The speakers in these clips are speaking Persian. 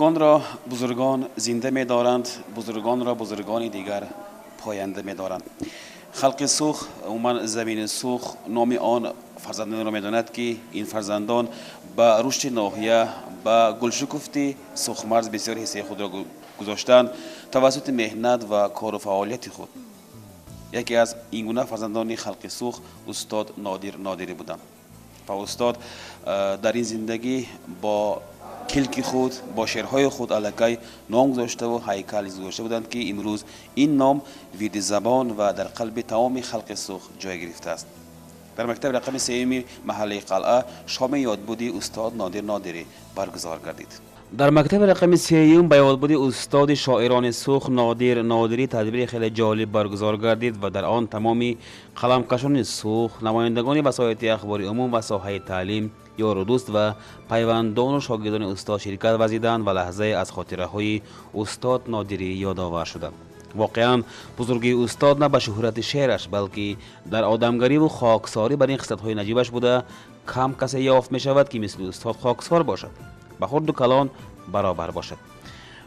بزرگان را بزرگان زنده می دارند، بزرگان را بزرگان دیگر پاینده می دارند. خلق سوخ عموما زمین سوخ نام آن فرزندان را می داند که این فرزندان به رشد ناحیه به گلشکفتی سوخمرز بسیار حصه خود را گذاشتند توسط مهنت و کار و فعالیت خود. یکی از این گونه فرزندان خلق سوخ استاد نادری بودند و استاد در این زندگی با کلک خود با شعرهای خود الکی نام گذاشته و هیکل گذاشته بودند که امروز این نام ویرد زبان و در قلب تمام خلق سوخ جای گرفته است. در مکتب رقم 3 محله قلعه شام یادبودی استاد نادری برگزار گردید. در مکتب رقم 3 به یادبودی استاد شاعران سوخ نادری تدبیر خیلی جالب برگزار گردید و در آن تمامی قلمکشان سوخ، نمایندگان وسایط اخباری عموم و ساحه تعلیم، یار و دوست و پیوندان و شاگردان استاد شرکت ورزیدند و لحظه از خاطره های استاد نادری یادآور شدند. واقعا بزرگی استاد نه به شهرت شعرش بلکه در آدمگری و خاکساری بر این خصلت های نجیبش بوده کم کسی یافت می شود که مثل استاد خاکسار باشد، به خرد و کلان برابر باشد.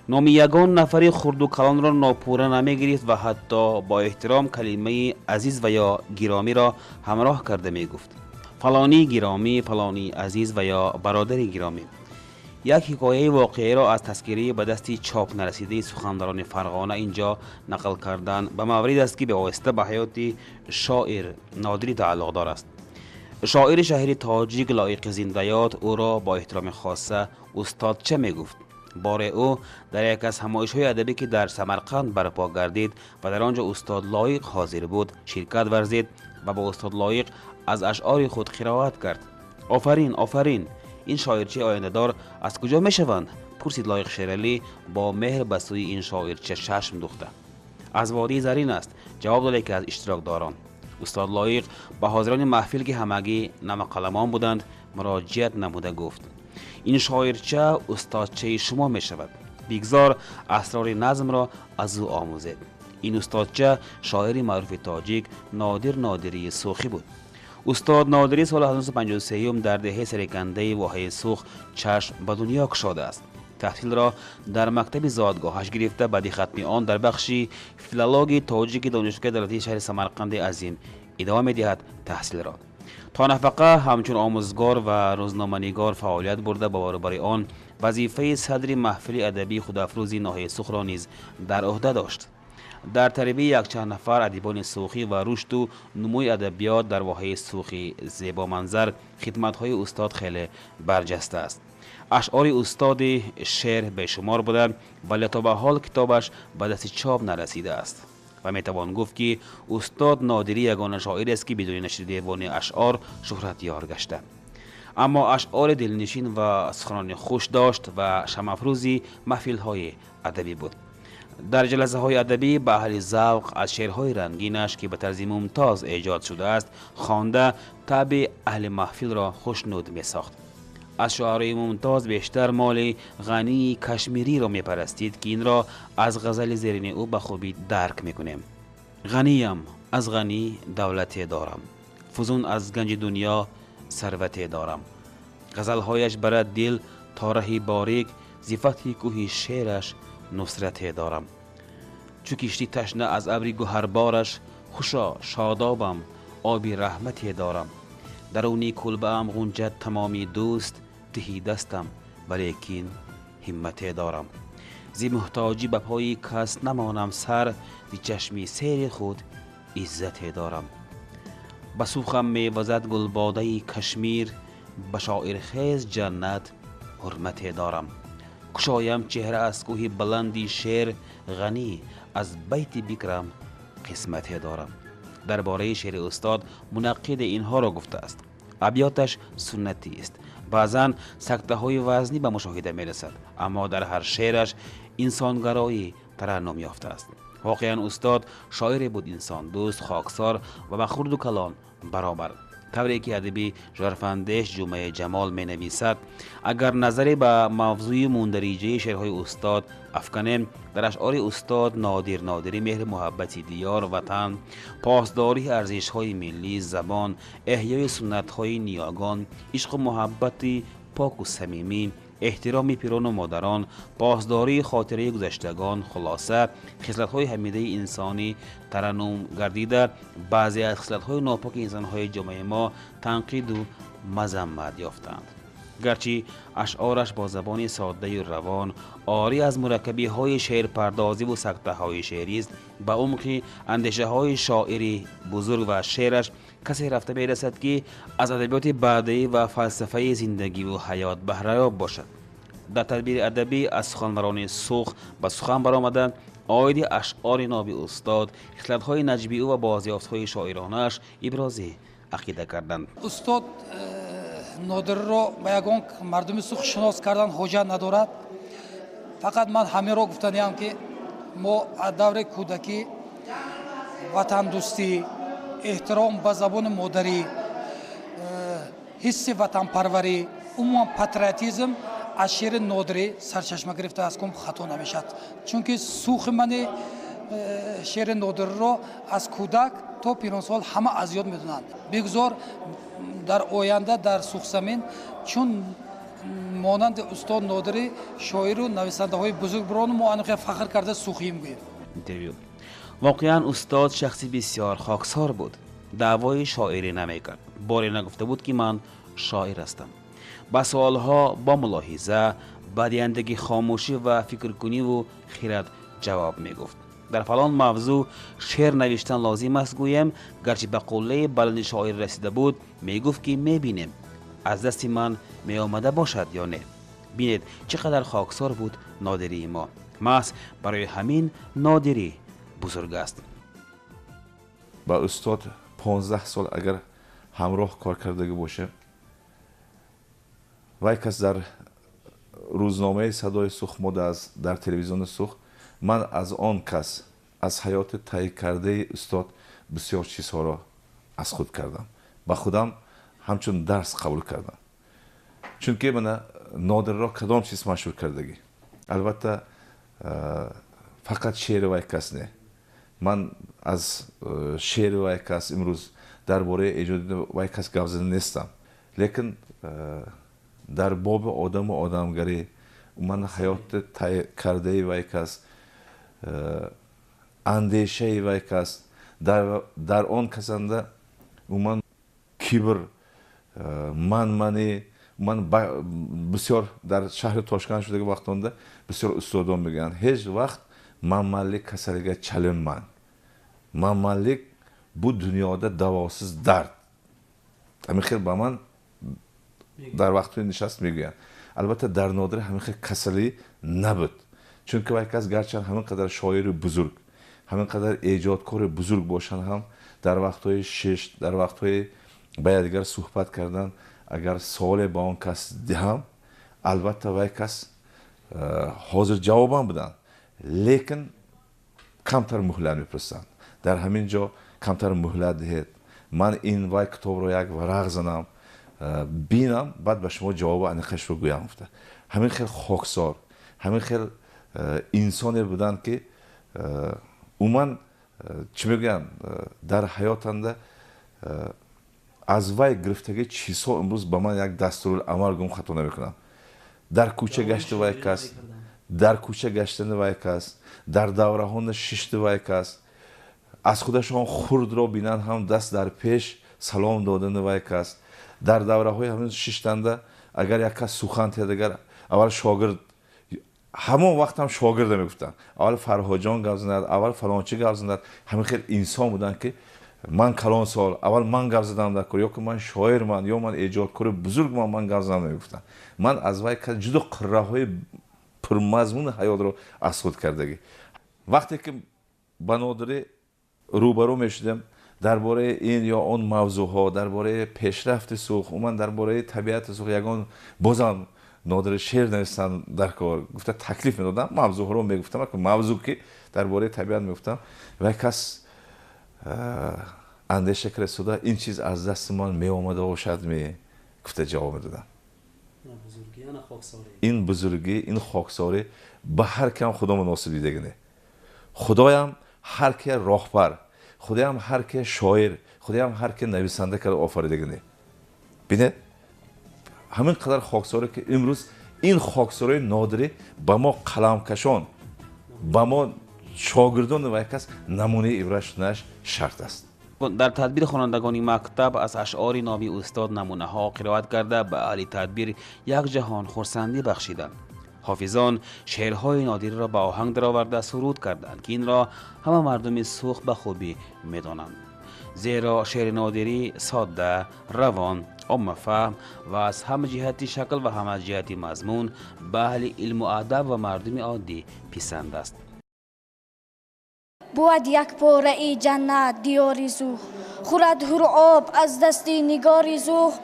نام یگان نفری خرد و کلان را ناپوره نمی گرفت و حتی با احترام کلمه عزیز و یا گرامی را همراه کرده می گفت. فلانی گرامی، فلانی عزیز و یا برادر گرامی. یک حکایه واقعی را از تذکره به دستی چاپ نرسیده سخنران فرغانه اینجا نقل کردن به مورد است که به واسطه به حیات شاعر نادری تعلق دار است. شاعر شهری تاجیک لایق زندیات او را با احترام خاصه استاد چه می گفت. بار او در یک از همایش‌های ادبی که در سمرقند برپا گردید و در آنجا استاد لایق حاضر بود شرکت ورزید و با استاد لایق از اشعار خود قرائت کرد. آفرین آفرین، این شاعرچه آینده دار از کجا می شوند؟ پرسید لایق شیرالی با مهر به سوی این شاعرچه چشم دوخته. از وادی زرین است، جواب داد که از اشتراک داران. استاد لایق به حاضران محفل که همگی نم قلمان بودند مراجعت نموده گفت: این شاعرچه استادچه شما می شود. بگذار اسرار نظم را از او آموزید. این استادچه شاعری معروف تاجیک نادری سوخی بود. استاد نادری سال 1953 در دهه سرکنده واحه سوخ چشم به دنیا گشاده است. تحصیل را در مکتب زادگاهش گرفته بعد ختم آن در بخش فیلولوژی تاجیک دانشگاه دولتی شهر سمرقند عظیم ادامه دهد تحصیل را. تا نفقه همچون آموزگار و روزنامه‌نگار فعالیت برده با برابر آن وظیفه صدر محفل ادبی خودافروزی ناحیه سوخ را نیز در عهده داشت. در تربیت یک چند نفر ادیبان سوخی و رشد و نموی ادبیات در واحه سوخی زیبا منظر خدمت‌های استاد خیلی برجسته است. اشعار استاد شعر به شمار بودند ولی تا به حال کتابش به دست چاپ نرسیده است و میتوان گفت که استاد نادری یگانه شاعر است که بدون نشر دیوان اشعار شهرت یار گشته. اما اشعار دلنشین و سخنان خوش داشت و شمع‌افروزی محفل‌های ادبی بود. در جلسه های ادبی به اهل ذوق از شعرهای رنگینش که به طرز ممتاز ایجاد شده است خوانده طبع اهل محفل را خوشنود می ساخت. از شعرهای ممتاز بیشتر مال غنی کشمیری را می پرستید که این را از غزل زیرین او به خوبی درک می کنیم. غنیم از غنی دولتی دارم، فزون از گنج دنیا ثروتی دارم. غزلهایش برد دل تا رهی باریک، زفتی کوهی شعرش نصرتی دارم. چو کشتی تشنه از ابری گوهربارش، خوشا شادابم آبی رحمتی دارم. درونی کلبه ام غنجه تمامی دوست، تهی دستم ولیکن همتی دارم. زی محتاجی به پای کس نمانم سر، زی چشمی سیر خود عزتی دارم. به سوخم می وزد گلباده کشمیر، به شاعر خیز جنت حرمتی دارم. کشایم چهره از کوه بلندی شعر، غنی از بیت بکرم قسمتی دارم. درباره شعر استاد منقد اینها را گفته است: ابیاتش سنتی است، بعضاً سکته های وزنی به مشاهده می رسد، اما در هر شعرش انسانگرایی ترنم یافته است. واقعا استاد شاعر بود انسان دوست، خاکسار و به خرد و کلان برابر. طوری که ادبی ژرفاندیش جمعه جمال می نویسد: اگر نظری به موضوع مندرجه شعرهای استاد افکنیم، در اشعار استاد نادری مهر محبتی دیار وطن، پاسداری ارزش‌های ملی، زبان، احیای سنت‌های نیاگان، عشق و محبتی پاک و صمیمی، احترام پیران و مادران، پاسداری خاطره گذشتگان، خلاصه خصلت‌های حمیده انسانی ترنم گردیده. بعضی از خصلت‌های ناپاک انسان‌های جامعه ما تنقید و مذمت یافتند. گرچه اشعارش با زبان ساده و روان عاری از مرکبی های شعر پردازی و سکته های شعری است، به عمق اندیشه های شاعری بزرگ و شعرش کسی رفته می رسد که از ادبیات بعدی و فلسفه زندگی و حیات بهره‌یاب باشد. در تدبیر ادبی از سخنوران سوخ به سخن برآمده آید اشعار ناب استاد، خصلت‌های نجبی او و بازیافت‌های شاعرانش ابراز عقیده کردند. استاد نادرро ба ягон мардуми сух шинос кардан ҳоҷат надорад. фақат ман ҳамеро гуфтаниам ки мо аз даври кӯдакӣ ватандӯстӣ, эҳтиром ба забони модарӣ, ҳисси ватанпарварӣ, умуман патриотизм аз шеъри нодирӣ сарчашма гирифта аз ком хато намешавад. чунки сухи мани шеъри нодирро аз кӯдак то пиронсол ҳама аз ёд медонанд. бигзор дар оянда дар сухзамин чун монанди устод нодирӣ шоиру нависандаҳои бузургбирону мо аниқе фахр карда сухиим гӯем. اینترویو. واقعا استاد شخصی بسیار خاکسار بود. دعوای شاعری نمیکرد. باری نگفته بود که من شاعر هستم. با سوالها با ملاحظه، بدیندگی خاموشی و فکر کنی و خیرت جواب میگفت. در فلان موضوع شعر نوشتن لازم است گویم، گرچه به قله بلند شاعر رسیده بود میگفت که میبینیم از دست من می آمده باشد یا نه. بینید چقدر خاکسار بود نادری ما. محض برای همین نادری بزرگ است. با استاد 15 سال اگر همراه کار کردگی باشه و کس در روزنامه صدای سوخ مده در تلویزیون سوخ، من از آن کس از حیات طی کرده استاد بسیار چیزها را از خود کردم. با خودم همچون درس قبول کردم. چون که من نادر را کدام چیز مشهور کردگی. البته فقط شعر و کس نه. من از شعر و کس امروز درباره ایجاد و کس گپ زده نیستم. لیکن در باب آدم و آدمگری من حیات طی کرده و کس اندیشه و کس در آن کسنده من کیبر من بسیار در شهر تاشکند شده وقتانده بسیار استادان میگن هیچ وقت من مالک کسلیگه چلم من مالک بود دنیاده دواسز درد همین خیلی با من در وقتی نشست میگوین. البته در نادر همین خیلی کسلی نبود، چون که یک کس گرچه همین قدر شاعر بزرگ، همین قدر ایجادکار بزرگ باشن هم در وقتهای شش، در وقتهای باید دیگر صحبت کردن اگر سوال با اون کس دهم البته وای کس حاضر جوابم بدن، لیکن کمتر مهلت میپرسند. در همین جا کمتر مهلت دهید، من این وای کتاب رو یک ورق زنم بینم بعد به شما جواب انیخش رو گویم افته. همین خیلی خاکسار، همین خیلی انسانی بودن که اومن چی میگم در حیاتنده از وای گرفتگی چیزها امروز با من یک دستورالعمل گم خطا نمیکنم. در کوچه گشت وای کس، در کوچه گشتن وای کس، در دورهان ششت وای کس، از خودشان خرد را بینن هم دست در پیش سلام دادن وای کس. در دوره های همین ششتنده اگر یک کس سخن تیدگر اول شاگرد همون وقت هم شاگرد میگفتن، اول فرهاجان گپ زند، اول فلانچی گپ زند. همین خیلی انسان بودن که من کلان سال اول من گپ زدم در کار، یا که من شاعر من یا من ایجادکار بزرگ من گپ زدم میگفتن. من از وای کس جدا قره های پرمضمون حیات رو از خود کردگی. وقتی که با نادری روبرو میشدم درباره این یا اون موضوع ها، درباره پیشرفت سوخ، من درباره طبیعت سوخ یگان بازم نادر شعر نوشتن در کار گفته تکلیف میدادم، موضوع ها رو میگفتم که موضوع که درباره طبیعت میگفتم و کس اندیشه کرد سودا این چیز از دست من می آمده باشد می گفته جواب میدادم. این بزرگی این خاکساری به هر کم خدا مناسب دیدگی. خدایم هر که راهبر، خدایم هر که شاعر، خدایم هر که نویسنده کرده آفریدگی. ببینید همین قدر خاکساری که امروز این خاکسارای نادری با ما قلمکشان با ما شاگردان و کس نمونه عبرت شدنش شرط است. در تدبیر خوانندگان مکتب از اشعار نامی استاد نمونه ها قرائت کرده به اهل تدبیر یک جهان خرسندی بخشیدند. حافظان شعرهای نادری را به آهنگ درآورده سرود کردند که این را همه مردم سوخ به خوبی می‌دانند، زیرا شعر نادری ساده، روان، عام فهم و از همه جهتی شکل و همه جهتی مضمون به اهل علم و ادب و مردم عادی پسند است. بود یک پاره ای جنت دیاری زوخ، خورد هر آب از دستی نگاری زوخ،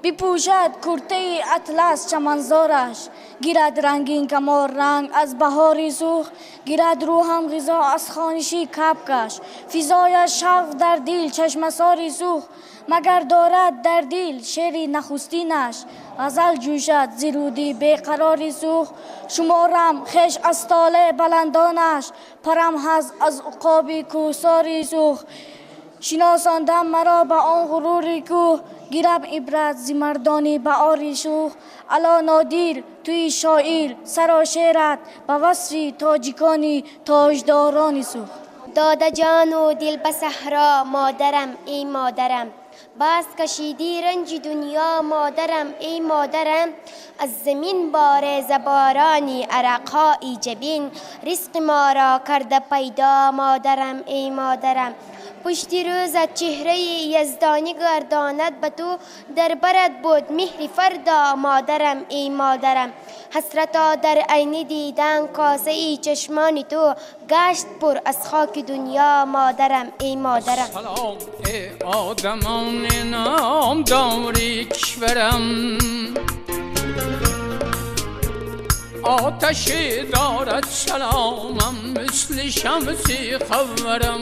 بپوشد کرته اطلس چمنزارش، گیرد رنگین کمار رنگ از بهاری زوخ، گیرد روحم غذا از خانشی کبکش، فضایش شوق در دل چشمساری زوخ، مگر دارد در دل شعری نخستینش، غزل جوشد زیرودی بیقراری زوخ، شمارم خش از طالع بلندانش، پرم هز از عقابی کوساری زوخ، شناساندم مرا به آن غروری کو، گیرم عبرت زی مردانی به آری شوخ، الا نادر توی شاعر سراشیرت به وصفی تاجیکانی تاجدارانی سوخ. داده جان و دل به صحرا مادرم ای مادرم، بس کشیدی رنج دنیا مادرم ای مادرم، از زمین بار زبارانی عرقهای جبین، رزق ما را کرده پیدا مادرم ای مادرم، پشتی روزت چهره یزدانی گرداند به تو، در برت بود مهر فردا مادرم ای مادرم، حسرتا در عین دیدن کاسه ای چشمان تو، گشت پر از خاک دنیا مادرم ای مادرم. سلام ای آدمان نامداری کشورم، آتشی دارد سلامم مثل شمسی خورم،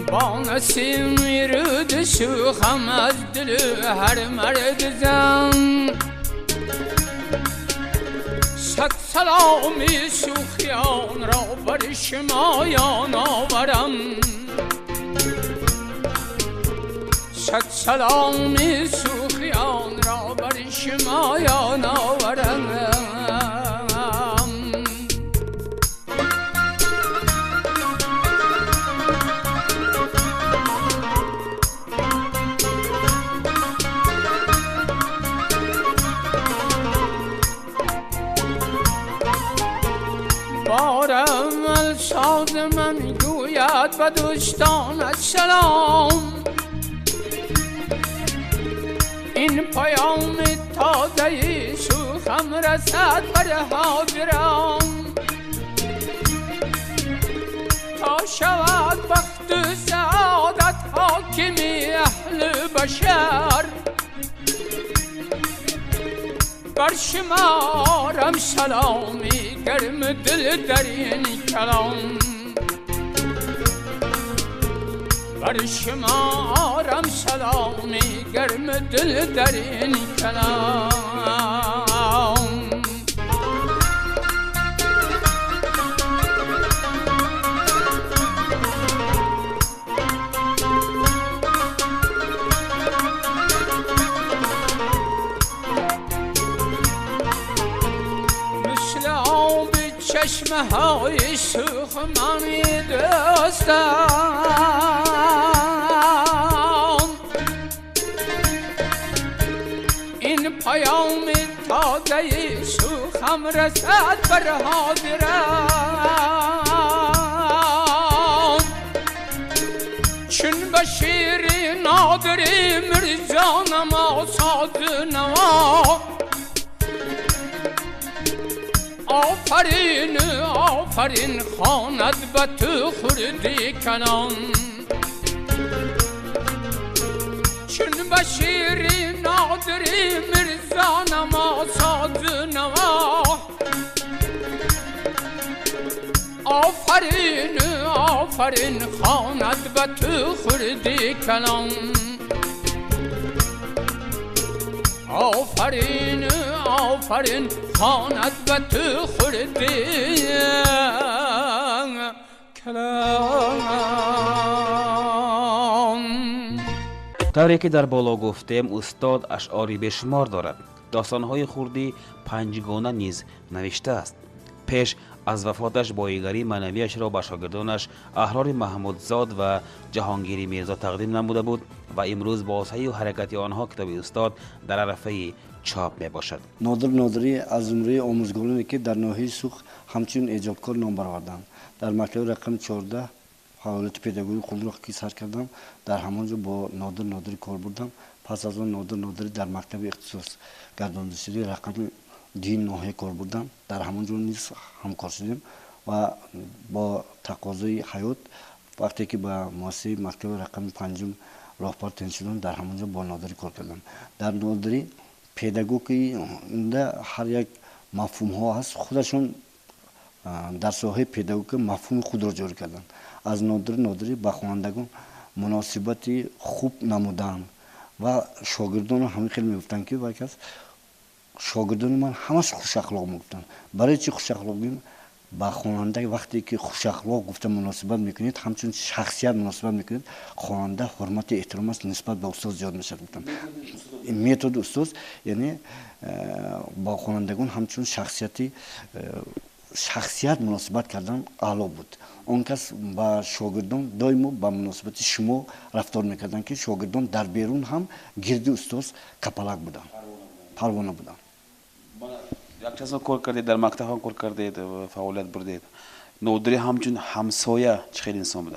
با نسیم میرود سوخم از دل هر مرد زن، صد سلامی سوخیان را بر شمایان آورم، صد سلامی سوخیان را بر شمایان آورم. بار اول ساز من گوید به دوستان سلام، این پیام تازه سوخم رسد بر حاضران، تا شود وقت و سعادت حاکمی اهل بشر، بر شمارم سلامی گرم دل در این کلام، بر شمارم سلامی گرم دل در این کلام. چشمه های سوخ منی دوستان، این پیام تازه سوخم رسد بر حاضران، چون بشیر نادری مرزانم آساد نوا، آفرین آفرین خواند به تو خردی کنان، چون بشیر نادری مرزانم آساد نوا، آفرین آفرین خواند به تو خردی کنان، آفرین آفرین خواند به تو خردی کلام. طوری که در بالا گفتیم استاد اشعاری بشمار دارد. داستانهای خوردی پنجگانه نیز نوشته است. پیش از وفاتش بایگری معنویش را به شاگردانش احرار محمودزاد و جهانگیری میرزا تقدیم نموده بود و امروز بازهای و حرکت آنها کتاب استاد در عرفه چاپ می باشد. نادر نادری از زمره آموزگارانی که در ناحیه سوخ همچنین ایجادکار نام برآوردند. در مکتب رقم 14 فعالیت پداگوژی خود را که سر کردم. در همانجا با نادر نادری کار بردم. پس از آن نادر نادری در مکتب اختصاص گرداندشی رقم دین ناحیه کار بردم. در همانجا نیز همکار شدیم و با تقاضای حیات وقتی که با مؤسسه مکتب رقم 5 راهبر تعیین شدم در همانجا با نادری کار کردم. در نادری پداگوژی هر یک مفهوم ها هست، خودشون در ساحه پداگوژی مفهوم خود را جاری کردند. از نادری به خوانندگان مناسبتی خوب نمودند و شاگردان همین خیلی میگفتند که وقتی شاگردان من همش خوش اخلاق میگفتند. برای چی خوش اخلاق میگم؟ با خواننده وقتی که خوش اخلاق گفته مناسبت میکنید، همچون شخصیت مناسبت میکنید، خواننده حرمت احترام است نسبت به استاد زیاد میشه. گفتم متد استاد یعنی با خوانندگان همچون شخصیت مناسبت کردن اعلی بود. اون کس با شاگردان دائما با مناسبت شما رفتار میکردن که شاگردان در بیرون هم گرد استاد کپلک بودن، پروانه بودن. یک چیز کار کردید، در مکتب هم کار کردید و فعالیت بردید. نادری همچون همسایه چه خیلی انسان بوده؟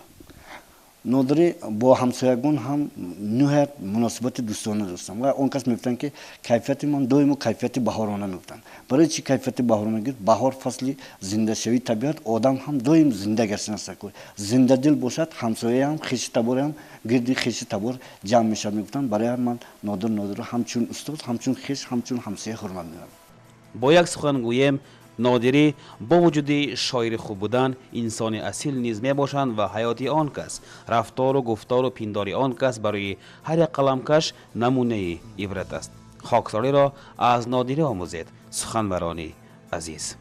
نادری با همسایگان هم نهایت مناسبت دوستانه داشتم و اون کس میگفتن که کیفیت من دائما کیفیت بهارانه میگفتن. برای چی کیفیت بهارانه گفت؟ بهار فصلی زنده شوی طبیعت آدم هم دائم زنده گشتن است. زنده دل باشد همسایه هم خویش تبار هم گردی خویش تبار جمع میشه میگفتن. برای من نادر همچون استاد، همچون خویش، همچون همسایه حرمت میدم. با یک سخن گویم نادری با وجود شاعر خوب بودن انسان اصیل نیز می باشند و حیاتی آن کس، رفتار و گفتار و پینداری آن کس برای هر یک قلمکش نمونه عبرت است. خاکساری را از نادری آموزید. سخنورانی عزیز.